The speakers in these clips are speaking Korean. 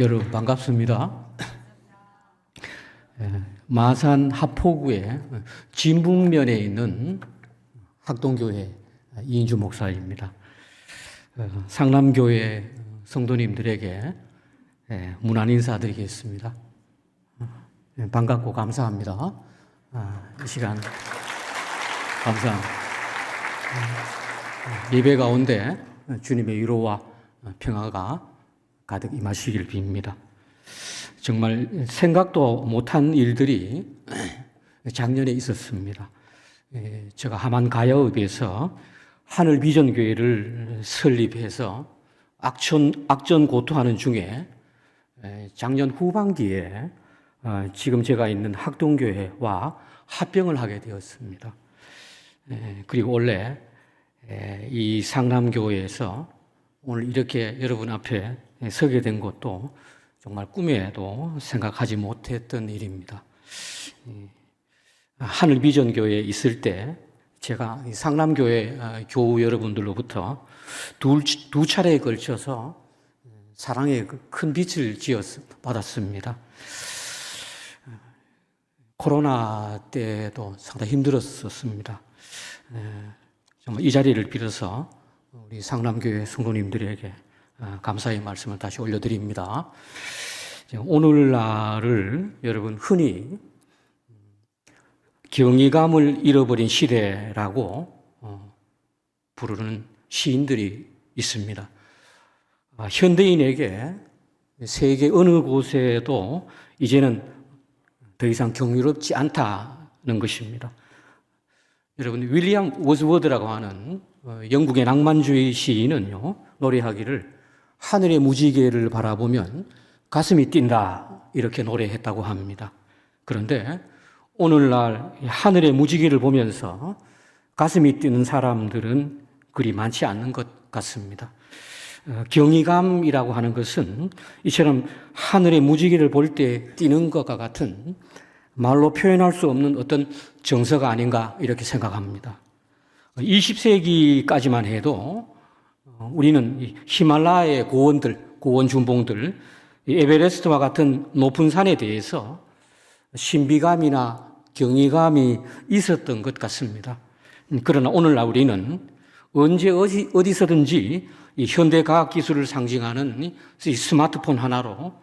여러분 반갑습니다. 마산 하포구의 진북면에 있는 학동교회 이인주 목사입니다. 상남교회 성도님들에게 문안 인사드리겠습니다. 반갑고 감사합니다. 이 시간 감사합니다. 예배 가운데 주님의 위로와 평화가 가득 임하시기를 빕니다. 정말 생각도 못한 일들이 작년에 있었습니다. 제가 하만 가야읍에서 하늘비전교회를 설립해서 악전고투하는 중에 작년 후반기에 지금 제가 있는 학동교회와 합병을 하게 되었습니다. 그리고 원래 이 상남교회에서 오늘 이렇게 여러분 앞에 서게 된 것도 정말 꿈에도 생각하지 못했던 일입니다. 하늘비전교회에 있을 때 제가 상남교회 교우 여러분들로부터 두 차례에 걸쳐서 사랑의 큰 빛을 받았습니다. 코로나 때도 상당히 힘들었었습니다. 정말 이 자리를 빌어서 우리 상남교회 성도님들에게 감사의 말씀을 다시 올려드립니다. 오늘날을 여러분 흔히 경이감을 잃어버린 시대라고 부르는 시인들이 있습니다. 현대인에게 세계 어느 곳에도 이제는 더 이상 경이롭지 않다는 것입니다. 여러분 윌리엄 워즈워드라고 하는 영국의 낭만주의 시인은요 노래하기를 하늘의 무지개를 바라보면 가슴이 뛴다 이렇게 노래했다고 합니다. 그런데 오늘날 하늘의 무지개를 보면서 가슴이 뛰는 사람들은 그리 많지 않는 것 같습니다. 경이감이라고 하는 것은 이처럼 하늘의 무지개를 볼 때 뛰는 것과 같은 말로 표현할 수 없는 어떤 정서가 아닌가 이렇게 생각합니다. 20세기까지만 해도 우리는 히말라야의 고원 준봉들, 에베레스트와 같은 높은 산에 대해서 신비감이나 경이감이 있었던 것 같습니다. 그러나 오늘날 우리는 언제 어디서든지 이 현대 과학 기술을 상징하는 이 스마트폰 하나로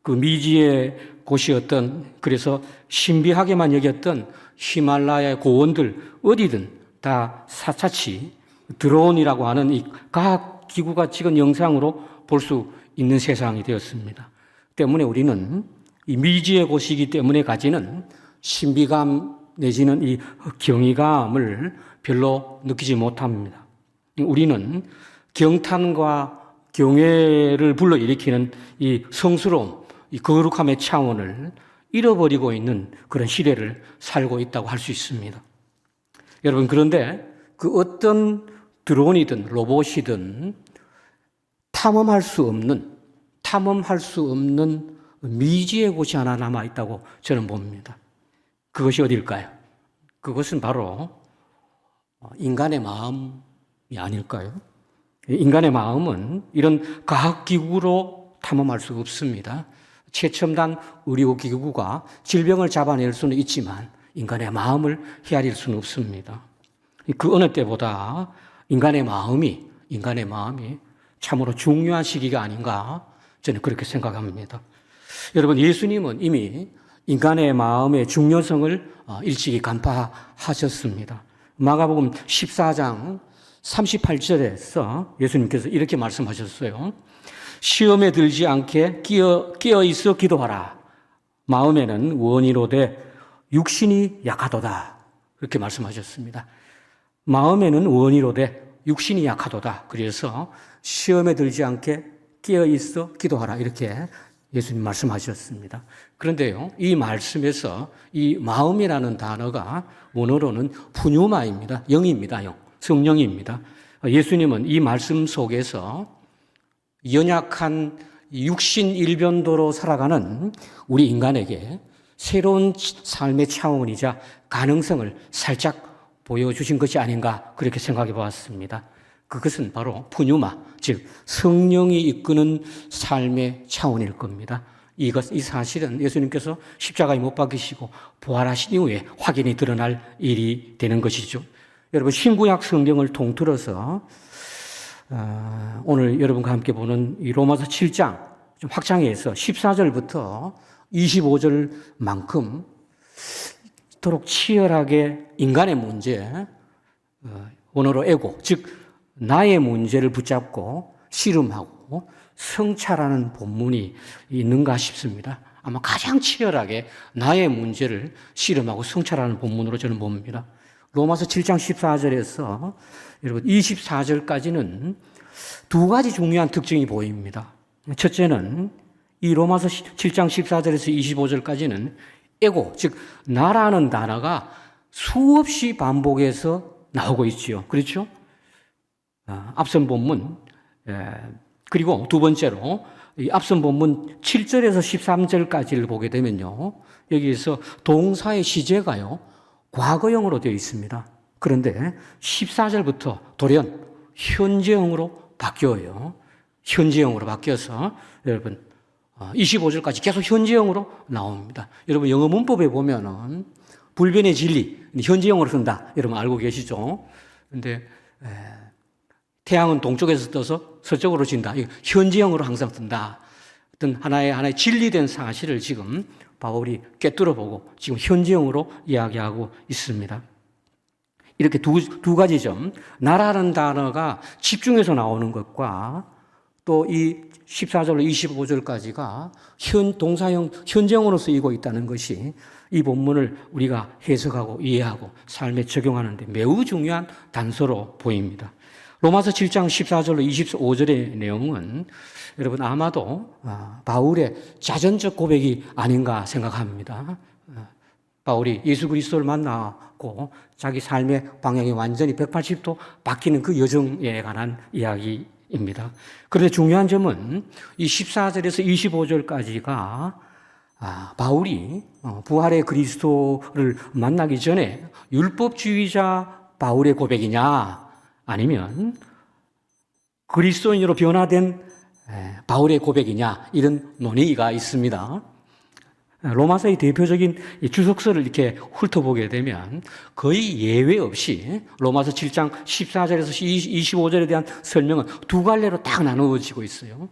그 미지의 곳이었던 그래서 신비하게만 여겼던 히말라야의 고원들 어디든 다 사차치 드론이라고 하는 이 과학기구가 찍은 영상으로 볼 수 있는 세상이 되었습니다. 때문에 우리는 이 미지의 곳이기 때문에 가지는 신비감 내지는 이 경이감을 별로 느끼지 못합니다. 우리는 경탄과 경외를 불러일으키는 이 성스러움, 이 거룩함의 차원을 잃어버리고 있는 그런 시대를 살고 있다고 할 수 있습니다. 여러분 그런데 그 어떤 드론이든 로봇이든 탐험할 수 없는 미지의 곳이 하나 남아 있다고 저는 봅니다. 그것이 어딜까요? 그것은 바로 인간의 마음이 아닐까요? 인간의 마음은 이런 과학기구로 탐험할 수 없습니다. 최첨단 의료기구가 질병을 잡아낼 수는 있지만 인간의 마음을 헤아릴 수는 없습니다. 그 어느 때보다 인간의 마음이 참으로 중요한 시기가 아닌가 저는 그렇게 생각합니다. 여러분 예수님은 이미 인간의 마음의 중요성을 일찍이 간파하셨습니다. 마가복음 14장 38절에서 예수님께서 이렇게 말씀하셨어요. 시험에 들지 않게 끼어 있어 기도하라. 마음에는 원이로되 육신이 약하도다. 그렇게 말씀하셨습니다. 마음에는 원이로되 육신이 약하도다. 그래서 시험에 들지 않게 끼어 있어 기도하라. 이렇게 예수님 말씀하셨습니다. 그런데요, 이 말씀에서 이 마음이라는 단어가 원어로는 푸뉴마입니다. 영입니다. 성령입니다. 예수님은 이 말씀 속에서 연약한 육신 일변도로 살아가는 우리 인간에게 새로운 삶의 차원이자 가능성을 살짝 보여주신 것이 아닌가 그렇게 생각해 보았습니다. 그것은 바로 푸뉴마, 즉 성령이 이끄는 삶의 차원일 겁니다. 이 사실은 예수님께서 십자가에 못 박히시고 부활하신 이후에 확연히 드러날 일이 되는 것이죠. 여러분, 신구약 성경을 통틀어서 오늘 여러분과 함께 보는 이 로마서 7장 좀 확장해서 14절부터 25절만큼 이토록 치열하게 인간의 문제, 원어로 에고, 즉 나의 문제를 붙잡고 씨름하고 성찰하는 본문이 있는가 싶습니다. 아마 가장 치열하게 나의 문제를 씨름하고 성찰하는 본문으로 저는 봅니다. 로마서 7장 14절에서 여러분 24절까지는 두 가지 중요한 특징이 보입니다. 첫째는 이 로마서 7장 14절에서 25절까지는 에고, 즉 나라는 단어가 수없이 반복해서 나오고 있지요. 그렇죠? 앞선 본문, 그리고 두 번째로 이 앞선 본문 7절에서 13절까지를 보게 되면요, 여기에서 동사의 시제가요 과거형으로 되어 있습니다. 그런데 14절부터 돌연 현재형으로 바뀌어요. 현재형으로 바뀌어서 여러분 25절까지 계속 현재형으로 나옵니다. 여러분 영어 문법에 보면은 불변의 진리 현재형으로 쓴다. 여러분 알고 계시죠? 그런데 태양은 동쪽에서 떠서 서쪽으로 진다. 현재형으로 항상 뜬다. 어떤 하나의 진리된 사실을 지금 바울이 꿰뚫어 보고 지금 현재형으로 이야기하고 있습니다. 이렇게 두 가지 점, 나라는 단어가 집중해서 나오는 것과 또 이 14절로 25절까지가 동사형, 현재형으로 쓰이고 있다는 것이 이 본문을 우리가 해석하고 이해하고 삶에 적용하는 데 매우 중요한 단서로 보입니다. 로마서 7장 14절로 25절의 내용은 여러분 아마도 바울의 자전적 고백이 아닌가 생각합니다. 바울이 예수 그리스도를 만나고 자기 삶의 방향이 완전히 180도 바뀌는 그 여정에 관한 이야기입니다. 그런데 중요한 점은 이 14절에서 25절까지가 바울이 부활의 그리스도를 만나기 전에 율법주의자 바울의 고백이냐 아니면 그리스도인으로 변화된 바울의 고백이냐 이런 논의가 있습니다. 로마서의 대표적인 주석서를 이렇게 훑어보게 되면 거의 예외 없이 로마서 7장 14절에서 25절에 대한 설명은 두 갈래로 딱 나누어지고 있어요.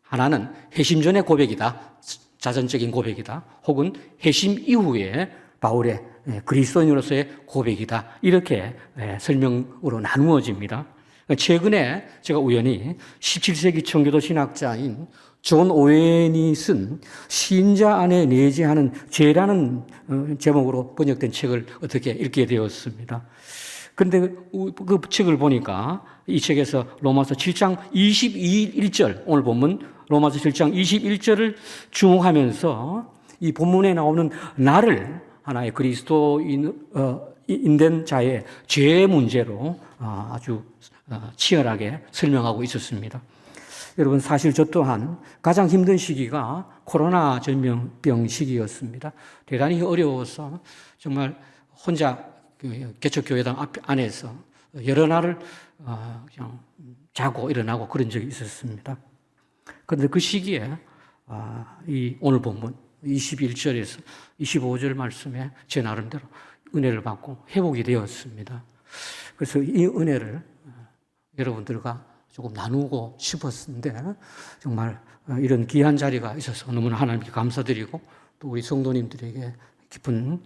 하나는 회심 전의 고백이다. 자전적인 고백이다. 혹은 회심 이후에 바울의 그리스도인으로서의 고백이다. 이렇게 설명으로 나누어집니다. 최근에 제가 우연히 17세기 청교도 신학자인 존 오웬이 쓴 신자 안에 내재하는 죄라는 제목으로 번역된 책을 어떻게 읽게 되었습니다. 그런데 그 책을 보니까 이 책에서 로마서 7장 21절, 오늘 본문 로마서 7장 21절을 주목하면서 이 본문에 나오는 나를 하나의 그리스도인된 자의 죄 문제로 아주 치열하게 설명하고 있었습니다. 여러분 사실 저 또한 가장 힘든 시기가 코로나 전염병 시기였습니다. 대단히 어려워서 정말 혼자 개척교회당 안에서 여러 날을 그냥 자고 일어나고 그런 적이 있었습니다. 그런데 그 시기에 이 오늘 본문 21절에서 25절 말씀에 제 나름대로 은혜를 받고 회복이 되었습니다. 그래서 이 은혜를 여러분들과 조금 나누고 싶었는데 정말 이런 귀한 자리가 있어서 너무나 하나님께 감사드리고 또 우리 성도님들에게 깊은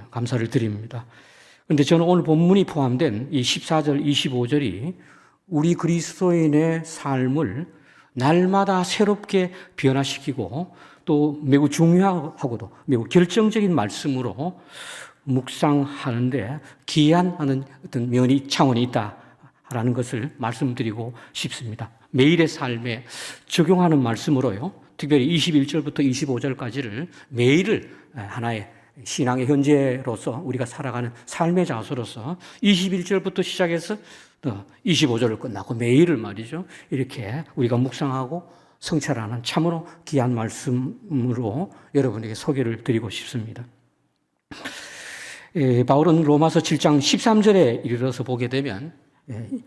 감사를 드립니다. 그런데 저는 오늘 본문이 포함된 이 14절, 25절이 우리 그리스도인의 삶을 날마다 새롭게 변화시키고 또 매우 중요하고도 매우 결정적인 말씀으로 묵상하는데 기이한 어떤 면이 차원이 있다라는 것을 말씀드리고 싶습니다. 매일의 삶에 적용하는 말씀으로요. 특별히 21절부터 25절까지를 매일을 하나의 신앙의 현재로서 우리가 살아가는 삶의 자소로서 21절부터 시작해서 25절을 끝나고 매일을 말이죠. 이렇게 우리가 묵상하고 성찰하는 참으로 귀한 말씀으로 여러분에게 소개를 드리고 싶습니다. 바울은 로마서 7장 13절에 이르러서 보게 되면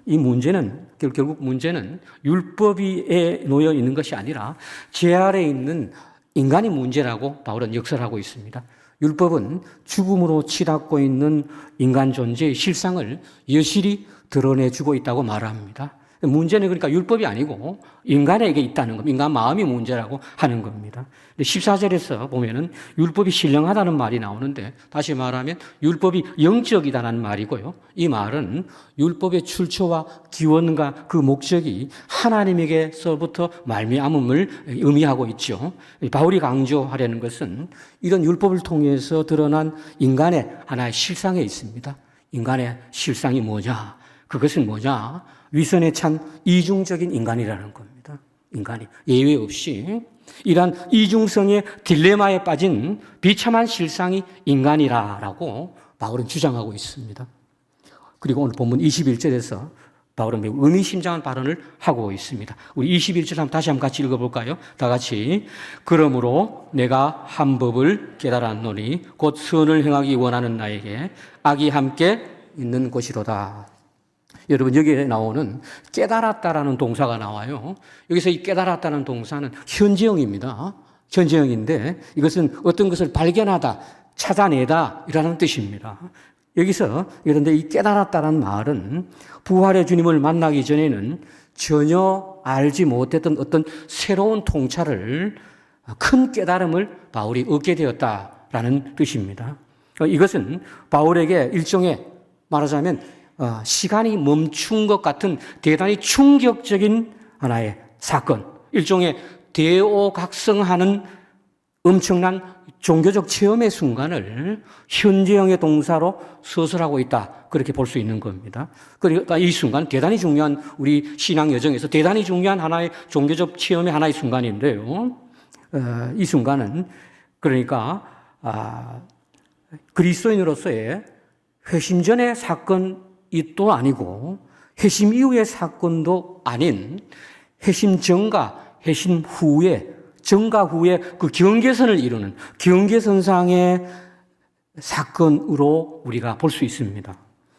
이 문제는 결국 문제는 율법에 놓여 있는 것이 아니라 제 아래에 있는 인간의 문제라고 바울은 역설하고 있습니다. 율법은 죽음으로 치닫고 있는 인간 존재의 실상을 여실히 드러내주고 있다고 말합니다. 문제는 그러니까 율법이 아니고 인간에게 있다는 겁니다. 인간 마음이 문제라고 하는 겁니다. 14절에서 보면은 율법이 신령하다는 말이 나오는데 다시 말하면 율법이 영적이다는 말이고요. 이 말은 율법의 출처와 기원과 그 목적이 하나님에게서부터 말미암음을 의미하고 있죠. 바울이 강조하려는 것은 이런 율법을 통해서 드러난 인간의 하나의 실상에 있습니다. 인간의 실상이 뭐냐? 그것은 뭐냐? 위선에 찬 이중적인 인간이라는 겁니다. 인간이 예외 없이 이러한 이중성의 딜레마에 빠진 비참한 실상이 인간이라고 바울은 주장하고 있습니다. 그리고 오늘 본문 21절에서 바울은 매우 의미심장한 발언을 하고 있습니다. 우리 21절 다시 한번 같이 읽어볼까요? 다 같이. 그러므로 내가 한 법을 깨달았노니 곧 선을 행하기 원하는 나에게 악이 함께 있는 것이로다. 여러분 여기에 나오는 깨달았다라는 동사가 나와요. 여기서 이 깨달았다는 동사는 현재형입니다. 현재형인데 이것은 어떤 것을 발견하다, 찾아내다 이라는 뜻입니다. 여기서 그런데 이 깨달았다는 말은 부활의 주님을 만나기 전에는 전혀 알지 못했던 어떤 새로운 통찰을 큰 깨달음을 바울이 얻게 되었다라는 뜻입니다. 이것은 바울에게 일종의 말하자면 시간이 멈춘 것 같은 대단히 충격적인 하나의 사건, 일종의 대오각성하는 엄청난 종교적 체험의 순간을 현재형의 동사로 서술하고 있다. 그렇게 볼 수 있는 겁니다. 그러니까 이 순간 대단히 중요한 우리 신앙 여정에서 대단히 중요한 하나의 종교적 체험의 하나의 순간인데요. 이 순간은 그러니까 그리스도인으로서의 회심 전의 사건이 또 아니고 회심 이후의 사건도 아닌 회심 전과 회심 후에 전과 후에 그 경계선을 이루는 경계선상의 사건으로 우리가 볼 수 있습니다.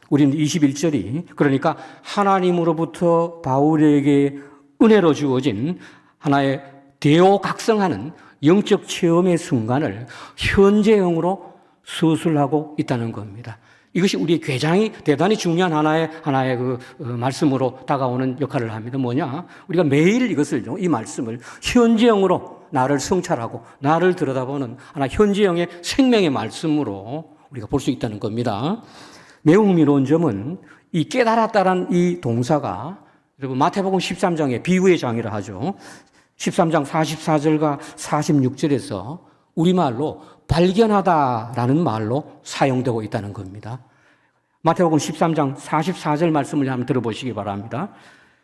우리는 21절이 그러니까 하나님으로부터 바울에게 은혜로 주어진 하나의 대오각성하는 영적 체험의 순간을 현재형으로 서술하고 있다는 겁니다. 이것이 우리의 굉장히 대단히 중요한 하나의 그 말씀으로 다가오는 역할을 합니다. 뭐냐? 우리가 매일 이것을, 이 말씀을 현재형으로 나를 성찰하고 나를 들여다보는 하나 현재형의 생명의 말씀으로 우리가 볼 수 있다는 겁니다. 매우 흥미로운 점은 이 깨달았다란 이 동사가 여러분 마태복음 13장에 비유의 장이라 하죠. 13장 44절과 46절에서 우리말로 발견하다라는 말로 사용되고 있다는 겁니다. 마태복음 13장 44절 말씀을 한번 들어보시기 바랍니다.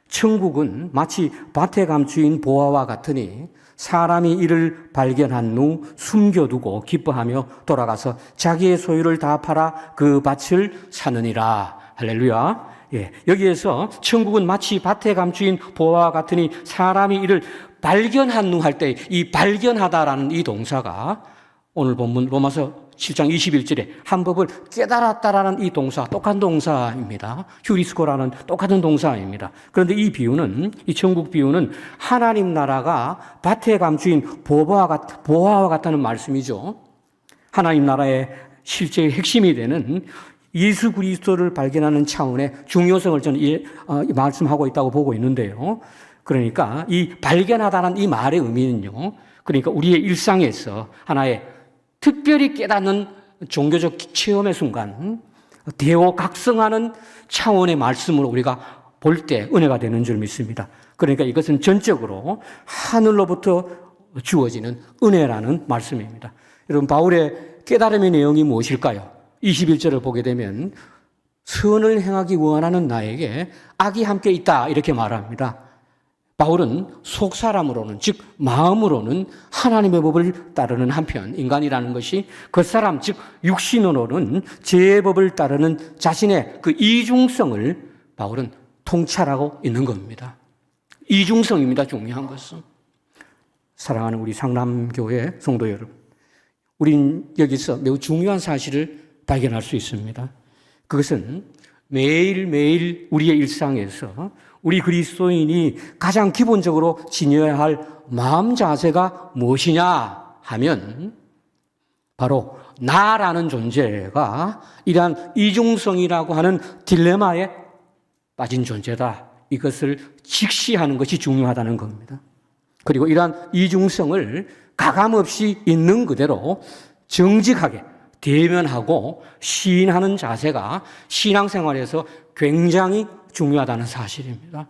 천국은 마치 밭에 감추인 보화와 같으니 사람이 이를 발견한 후 숨겨두고 기뻐하며 돌아가서 자기의 소유를 다 팔아 그 밭을 사느니라. 할렐루야. 예, 여기에서 천국은 마치 밭에 감추인 보화와 같으니 사람이 이를 발견한 후 할 때 이 발견하다라는 이 동사가 오늘 본문 로마서 7장 21절에 한 법을 깨달았다라는 이 동사, 똑같은 동사입니다. 휴리스코라는 똑같은 동사입니다. 그런데 이 비유는, 이 천국 비유는 하나님 나라가 밭에 감추인 보화와 같다는 말씀이죠. 하나님 나라의 실제의 핵심이 되는 예수 그리스도를 발견하는 차원의 중요성을 저는 말씀하고 있다고 보고 있는데요. 그러니까 이 발견하다는 이 말의 의미는요. 그러니까 우리의 일상에서 하나의 특별히 깨닫는 종교적 체험의 순간, 대오각성하는 차원의 말씀으로 우리가 볼 때 은혜가 되는 줄 믿습니다. 그러니까 이것은 전적으로 하늘로부터 주어지는 은혜라는 말씀입니다. 여러분, 바울의 깨달음의 내용이 무엇일까요? 21절을 보게 되면 선을 행하기 원하는 나에게 악이 함께 있다 이렇게 말합니다. 바울은 속사람으로는 즉 마음으로는 하나님의 법을 따르는 한편 인간이라는 것이 겉사람 즉 육신으로는 죄의 법을 따르는 자신의 그 이중성을 바울은 통찰하고 있는 겁니다. 이중성입니다. 중요한 것은. 사랑하는 우리 상남교회 성도 여러분, 우린 여기서 매우 중요한 사실을 발견할 수 있습니다. 그것은 매일매일 우리의 일상에서 우리 그리스도인이 가장 기본적으로 지녀야 할 마음 자세가 무엇이냐 하면 바로 나라는 존재가 이러한 이중성이라고 하는 딜레마에 빠진 존재다. 이것을 직시하는 것이 중요하다는 겁니다. 그리고 이러한 이중성을 가감없이 있는 그대로 정직하게 대면하고 시인하는 자세가 신앙생활에서 굉장히 중요하다는 사실입니다.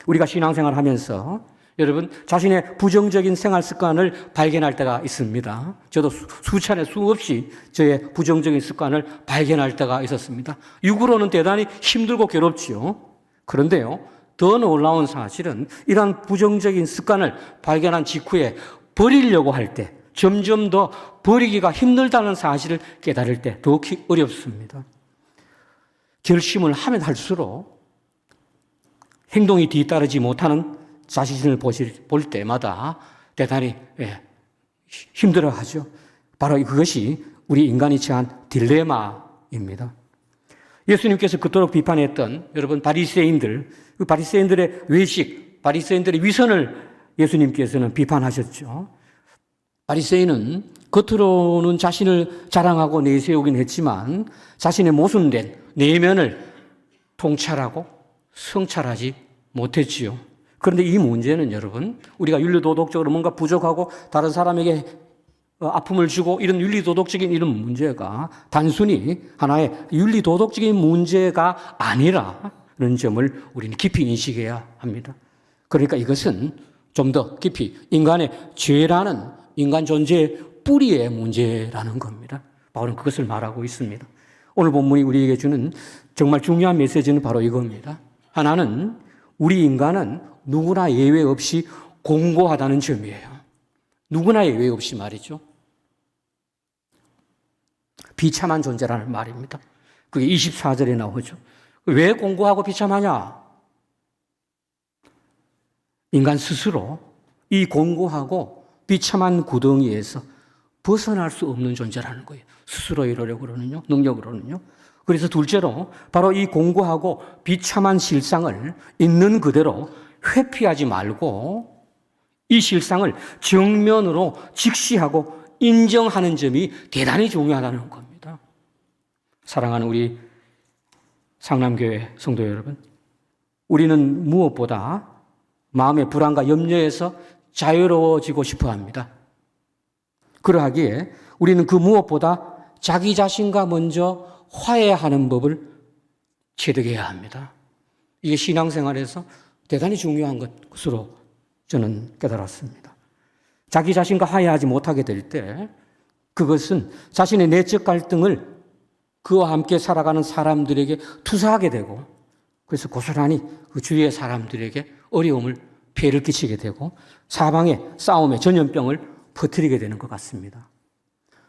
우리가 신앙생활을 하면서 여러분 자신의 부정적인 생활 습관을 발견할 때가 있습니다. 저도 수차례 수없이 저의 부정적인 습관을 발견할 때가 있었습니다. 육으로는 대단히 힘들고 괴롭지요. 그런데요, 더 놀라운 사실은 이러한 부정적인 습관을 발견한 직후에 버리려고 할 때 점점 더 버리기가 힘들다는 사실을 깨달을 때 더욱이 어렵습니다. 결심을 하면 할수록 행동이 뒤따르지 못하는 자신을 볼 때마다 대단히 힘들어하죠. 바로 그것이 우리 인간이 처한 딜레마입니다. 예수님께서 그토록 비판했던 여러분 바리새인들, 그 바리새인들의 외식, 바리새인들의 위선을 예수님께서는 비판하셨죠. 바리새인은 겉으로는 자신을 자랑하고 내세우긴 했지만 자신의 모순된 내면을 통찰하고 성찰하지 못했지요. 그런데 이 문제는 여러분, 우리가 윤리도덕적으로 뭔가 부족하고 다른 사람에게 아픔을 주고 이런 윤리도덕적인 이런 문제가 단순히 하나의 윤리도덕적인 문제가 아니라는 점을 우리는 깊이 인식해야 합니다. 그러니까 이것은 좀 더 깊이 인간의 죄라는 인간 존재의 뿌리의 문제라는 겁니다. 바울은 그것을 말하고 있습니다. 오늘 본문이 우리에게 주는 정말 중요한 메시지는 바로 이겁니다. 하나는 우리 인간은 누구나 예외 없이 공고하다는 점이에요. 누구나 예외 없이 말이죠. 비참한 존재라는 말입니다. 그게 24절에 나오죠. 왜 공고하고 비참하냐? 인간 스스로 이 공고하고 비참한 구덩이에서 벗어날 수 없는 존재라는 거예요. 스스로 이러려고는요, 능력으로는요. 그래서 둘째로 바로 이 공고하고 비참한 실상을 있는 그대로 회피하지 말고 이 실상을 정면으로 직시하고 인정하는 점이 대단히 중요하다는 겁니다. 사랑하는 우리 상남교회 성도 여러분, 우리는 무엇보다 마음의 불안과 염려에서 자유로워지고 싶어 합니다. 그러하기에 우리는 그 무엇보다 자기 자신과 먼저 화해하는 법을 체득해야 합니다. 이게 신앙생활에서 대단히 중요한 것으로 저는 깨달았습니다. 자기 자신과 화해하지 못하게 될 때 그것은 자신의 내적 갈등을 그와 함께 살아가는 사람들에게 투사하게 되고 그래서 고스란히 그 주위의 사람들에게 어려움을 피해를 끼치게 되고 사방의 싸움에 전염병을 퍼뜨리게 되는 것 같습니다.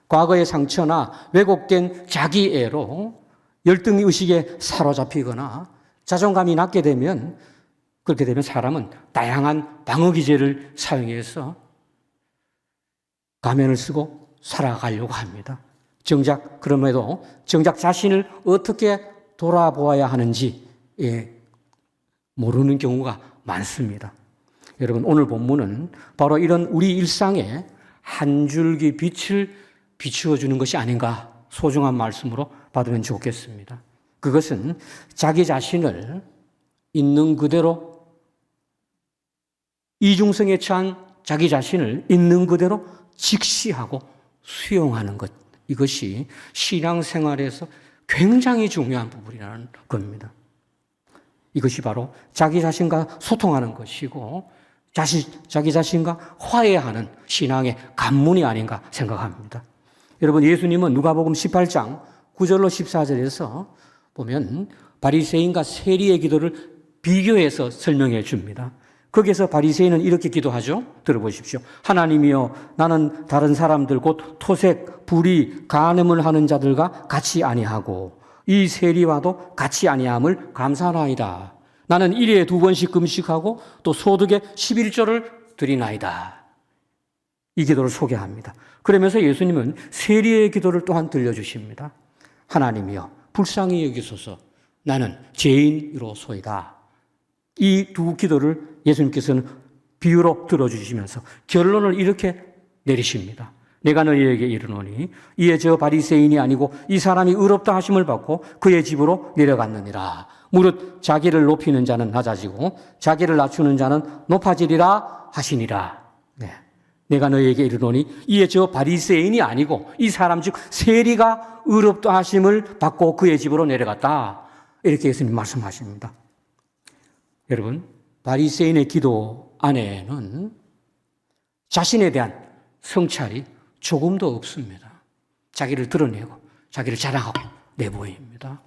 과거의 상처나 왜곡된 자기애로 열등의 의식에 사로잡히거나 자존감이 낮게 되면 그렇게 되면 사람은 다양한 방어기제를 사용해서 가면을 쓰고 살아가려고 합니다. 그럼에도 정작 자신을 어떻게 돌아보아야 하는지 모르는 경우가 많습니다. 여러분, 오늘 본문은 바로 이런 우리 일상에 한 줄기 빛을 비추어 주는 것이 아닌가 소중한 말씀으로 받으면 좋겠습니다. 그것은 자기 자신을 있는 그대로 이중성에 처한 자기 자신을 있는 그대로 직시하고 수용하는 것. 이것이 신앙생활에서 굉장히 중요한 부분이라는 겁니다. 이것이 바로 자기 자신과 소통하는 것이고 자기 자신과 화해하는 신앙의 관문이 아닌가 생각합니다. 여러분, 예수님은 누가복음 18장 9절로 14절에서 보면 바리새인과 세리의 기도를 비교해서 설명해 줍니다. 거기에서 바리새인은 이렇게 기도하죠. 들어보십시오. 하나님이여, 나는 다른 사람들 곧 토색, 불의, 간음을 하는 자들과 같이 아니하고 이 세리와도 같이 아니함을 감사하나이다. 나는 일에 2번씩 금식하고 또 소득의 11조를 드리나이다. 이 기도를 소개합니다. 그러면서 예수님은 세리의 기도를 또한 들려주십니다. 하나님이여, 불쌍히 여기소서. 나는 죄인으로소이다. 이 두 기도를 예수님께서는 비유로 들어주시면서 결론을 이렇게 내리십니다. 내가 너희에게 이르노니 이에 저 바리새인이 아니고 이 사람이 의롭다 하심을 받고 그의 집으로 내려갔느니라. 무릇 자기를 높이는 자는 낮아지고 자기를 낮추는 자는 높아지리라 하시니라. 네. 내가 너희에게 이르노니 이에 저 바리새인이 아니고 이 사람 즉 세리가 의롭다 하심을 받고 그의 집으로 내려갔다. 이렇게 예수님 말씀하십니다. 여러분, 바리새인의 기도 안에는 자신에 대한 성찰이 조금도 없습니다. 자기를 드러내고 자기를 자랑하고 내보입니다.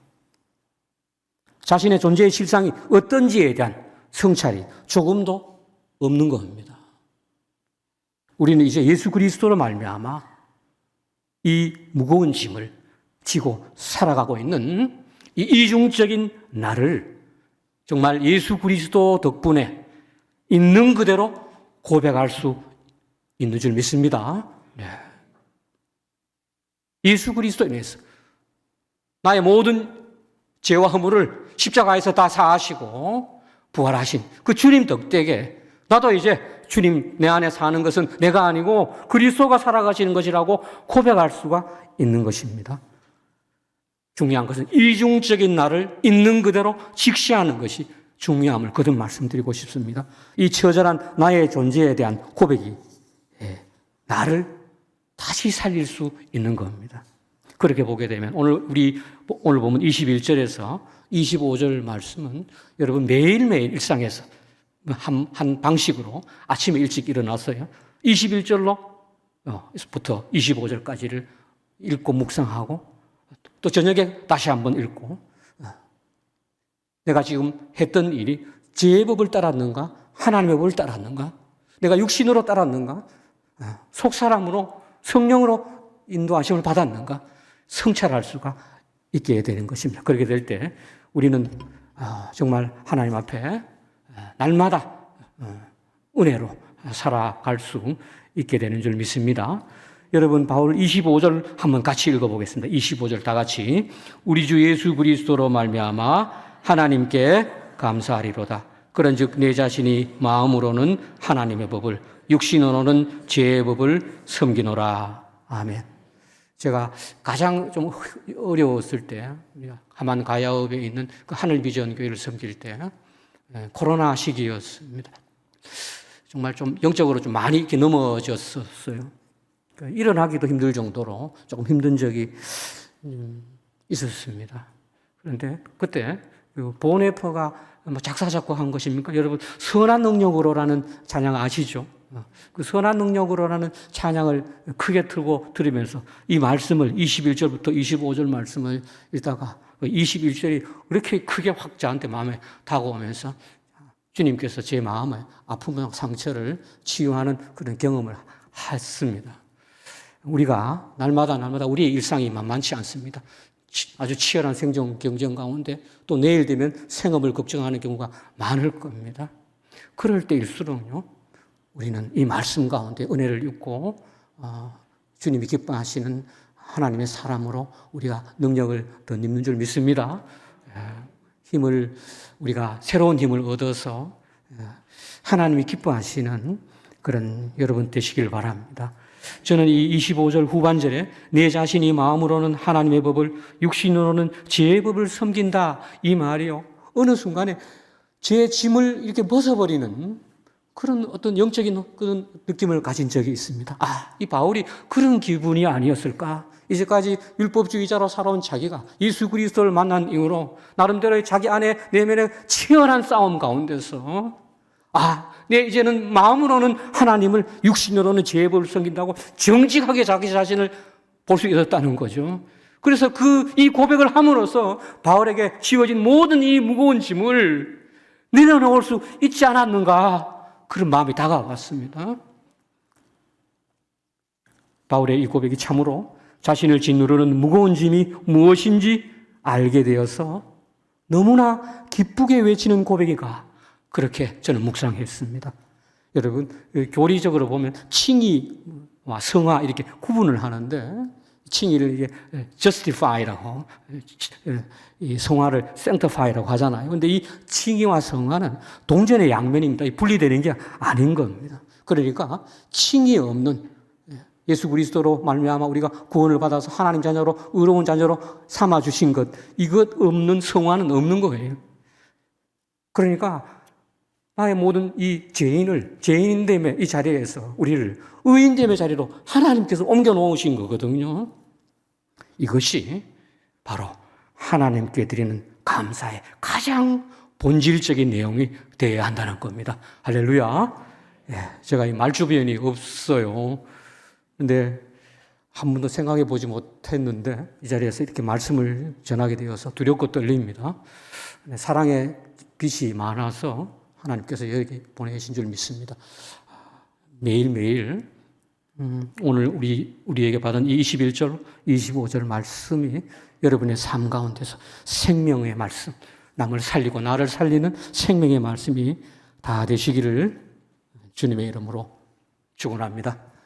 자신의 존재의 실상이 어떤지에 대한 성찰이 조금도 없는 겁니다. 우리는 이제 예수 그리스도로 말미암아 이 무거운 짐을 지고 살아가고 있는 이 이중적인 나를 정말 예수 그리스도 덕분에 있는 그대로 고백할 수 있는 줄 믿습니다. 네. 예수 그리스도에 의해서 나의 모든 죄와 허물을 십자가에서 다 사하시고 부활하신 그 주님 덕택에 나도 이제 주님 내 안에 사는 것은 내가 아니고 그리스도가 살아가시는 것이라고 고백할 수가 있는 것입니다. 중요한 것은 이중적인 나를 있는 그대로 직시하는 것이 중요함을 거듭 말씀드리고 싶습니다. 이 처절한 나의 존재에 대한 고백이 나를 다시 살릴 수 있는 겁니다. 그렇게 보게 되면 오늘 보면 21절에서 25절 말씀은 여러분 매일매일 일상에서 한 방식으로 아침에 일찍 일어나서요. 21절로 부터 25절까지를 읽고 묵상하고 또 저녁에 다시 한번 읽고 내가 지금 했던 일이 제 법을 따랐는가 하나님의 법을 따랐는가 내가 육신으로 따랐는가 속사람으로 성령으로 인도하심을 받았는가 성찰할 수가 있게 되는 것입니다. 그렇게 될 때 우리는 정말 하나님 앞에 날마다 은혜로 살아갈 수 있게 되는 줄 믿습니다. 여러분 바울 25절 한번 같이 읽어보겠습니다. 25절 다 같이 우리 주 예수 그리스도로 말미암아 하나님께 감사하리로다. 그런즉 내 자신이 마음으로는 하나님의 법을 육신으로는 죄의 법을 섬기노라. 아멘. 제가 가장 좀 어려웠을 때 하만 가야읍에 있는 그 하늘비전 교회를 섬길 때 코로나 시기였습니다. 정말 좀 영적으로 좀 많이 이렇게 넘어졌었어요. 일어나기도 힘들 정도로 조금 힘든 적이 있었습니다. 그런데 그때 보네퍼가 작사 작곡한 것입니까? 여러분 선한 능력으로라는 찬양 아시죠? 그 선한 능력으로라는 찬양을 크게 틀고 들으면서 이 말씀을 21절부터 25절 말씀을 읽다가 21절이 그렇게 크게 확 저한테 마음에 다가오면서 주님께서 제 마음의 아픔과 상처를 치유하는 그런 경험을 했습니다. 우리가 날마다 우리의 일상이 만만치 않습니다. 아주 치열한 생존 경쟁 가운데 또 내일 되면 생업을 걱정하는 경우가 많을 겁니다. 그럴 때일수록요, 우리는 이 말씀 가운데 은혜를 입고 주님이 기뻐하시는 하나님의 사람으로 우리가 능력을 더 입는 줄 믿습니다. 우리가 새로운 힘을 얻어서 하나님이 기뻐하시는 그런 여러분 되시길 바랍니다. 저는 이 25절 후반절에 내 자신이 마음으로는 하나님의 법을 육신으로는 죄의 법을 섬긴다 이 말이요. 어느 순간에 제 짐을 이렇게 벗어버리는 그런 어떤 영적인 그런 느낌을 가진 적이 있습니다. 이 바울이 그런 기분이 아니었을까? 이제까지 율법주의자로 살아온 자기가 예수 그리스도를 만난 이후로 나름대로의 자기 안에 내면의 치열한 싸움 가운데서 내 이제는 마음으로는 하나님을 육신으로는 죄의 법을 섬긴다고 정직하게 자기 자신을 볼 수 있었다는 거죠. 그래서 이 고백을 함으로써 바울에게 지워진 모든 이 무거운 짐을 내려놓을 수 있지 않았는가 그런 마음이 다가왔습니다. 바울의 이 고백이 참으로 자신을 짓누르는 무거운 짐이 무엇인지 알게 되어서 너무나 기쁘게 외치는 고백이가 그렇게 저는 묵상했습니다. 여러분 교리적으로 보면 칭의와 성화 이렇게 구분을 하는데 칭의를 이게 justify라고, 이 성화를 sanctify라고 하잖아요. 근데 이 칭의와 성화는 동전의 양면입니다. 분리되는 게 아닌 겁니다. 그러니까 칭의 없는 예수 그리스도로 말미암아 우리가 구원을 받아서 하나님 자녀로 의로운 자녀로 삼아 주신 것, 이것 없는 성화는 없는 거예요. 그러니까 나의 모든 이 죄인됨의 이 자리에서 우리를 의인됨의 자리로 하나님께서 옮겨 놓으신 거거든요. 이것이 바로 하나님께 드리는 감사의 가장 본질적인 내용이 되어야 한다는 겁니다. 할렐루야. 제가 이 말주변이 없어요. 근데 한 번도 생각해 보지 못했는데 이 자리에서 이렇게 말씀을 전하게 되어서 두렵고 떨립니다. 사랑의 빛이 많아서 하나님께서 여기 보내신 줄 믿습니다. 매일매일 오늘 우리에게 받은 이 21절, 25절 말씀이 여러분의 삶 가운데서 생명의 말씀, 남을 살리고 나를 살리는 생명의 말씀이 다 되시기를 주님의 이름으로 축원합니다.